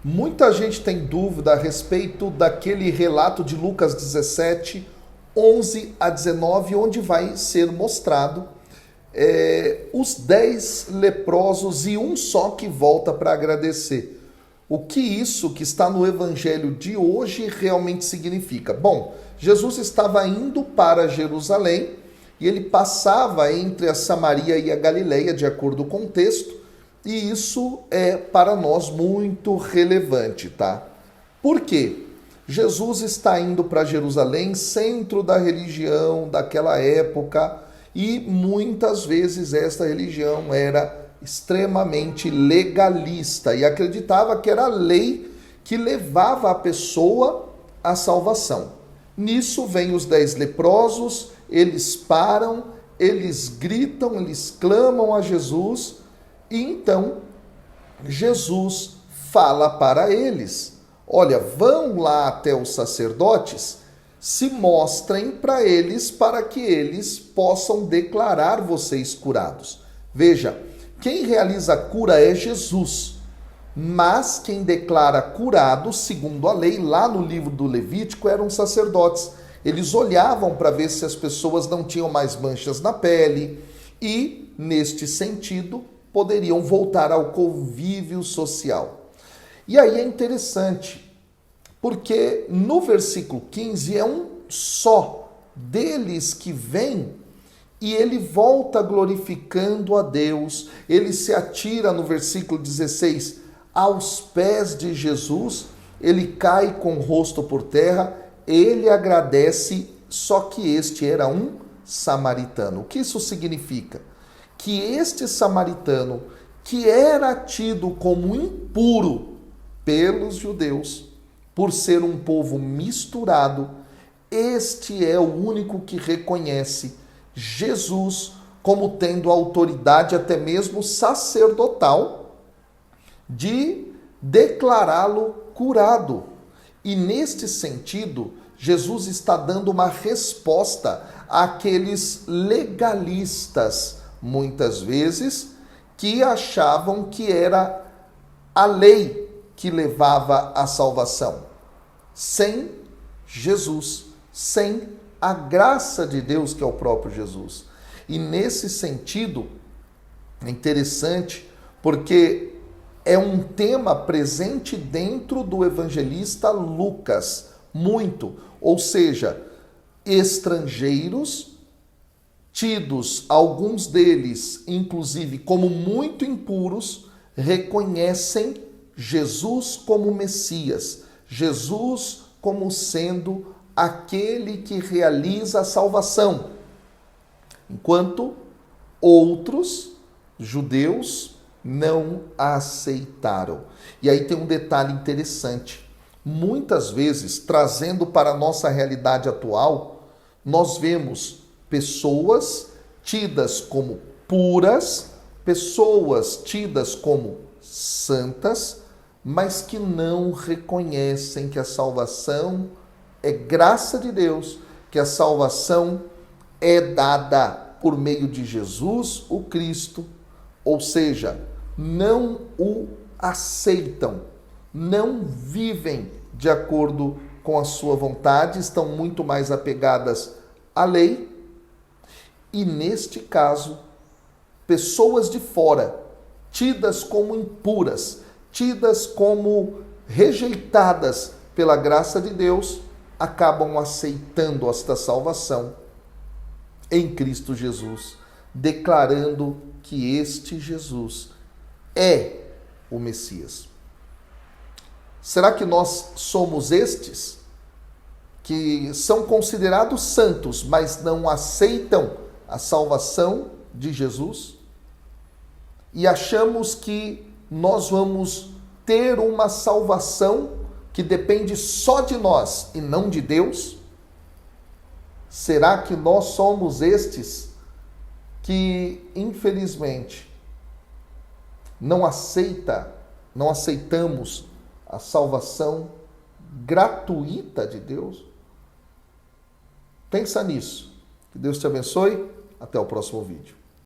Muita gente tem dúvida a respeito daquele relato de Lucas 17, 11 a 19, onde vai ser mostrado os 10 leprosos e um só que volta para agradecer. O que isso que está no evangelho de hoje realmente significa? Bom, Jesus estava indo para Jerusalém e ele passava entre a Samaria e a Galileia, de acordo com o texto, e isso é para nós muito relevante, tá? Por quê? Jesus está indo para Jerusalém, centro da religião daquela época, e muitas vezes esta religião era extremamente legalista e acreditava que era a lei que levava a pessoa à salvação. Nisso vem os 10 leprosos, eles param, eles gritam, eles clamam a Jesus e então Jesus fala para eles: olha, vão lá até os sacerdotes, se mostrem para eles para que eles possam declarar vocês curados. Veja, quem realiza a cura é Jesus, mas quem declara curado, segundo a lei, lá no livro do Levítico, eram os sacerdotes. Eles olhavam para ver se as pessoas não tinham mais manchas na pele e, neste sentido, poderiam voltar ao convívio social. E aí é interessante, porque no versículo 15 é um só deles que vem e ele volta glorificando a Deus. Ele se atira no versículo 16 aos pés de Jesus, ele cai com o rosto por terra, ele agradece, só que este era um samaritano. O que isso significa? Que este samaritano, que era tido como impuro pelos judeus, por ser um povo misturado, este é o único que reconhece Jesus como tendo autoridade até mesmo sacerdotal de declará-lo curado. E neste sentido, Jesus está dando uma resposta àqueles legalistas, muitas vezes, que achavam que era a lei que levava à salvação. Sem Jesus, sem a graça de Deus, que é o próprio Jesus. E nesse sentido, é interessante, porque é um tema presente dentro do evangelista Lucas, muito. Ou seja, estrangeiros, tidos, alguns deles, inclusive, como muito impuros, reconhecem Jesus como Messias, Jesus como sendo aquele que realiza a salvação, enquanto outros judeus não a aceitaram. E aí tem um detalhe interessante. Muitas vezes, trazendo para a nossa realidade atual, nós vemos pessoas tidas como puras, pessoas tidas como santas, mas que não reconhecem que a salvação é graça de Deus, que a salvação é dada por meio de Jesus, o Cristo, ou seja, não o aceitam, não vivem de acordo com a sua vontade, estão muito mais apegadas à lei, e neste caso, pessoas de fora, tidas como impuras, tidas como rejeitadas pela graça de Deus, acabam aceitando esta salvação em Cristo Jesus, declarando que este Jesus é o Messias. Será que nós somos estes que são considerados santos, mas não aceitam a salvação de Jesus? E achamos que nós vamos ter uma salvação que depende só de nós e não de Deus? Será que nós somos estes que, infelizmente, não aceitamos a salvação gratuita de Deus? Pensa nisso. Que Deus te abençoe. Até o próximo vídeo.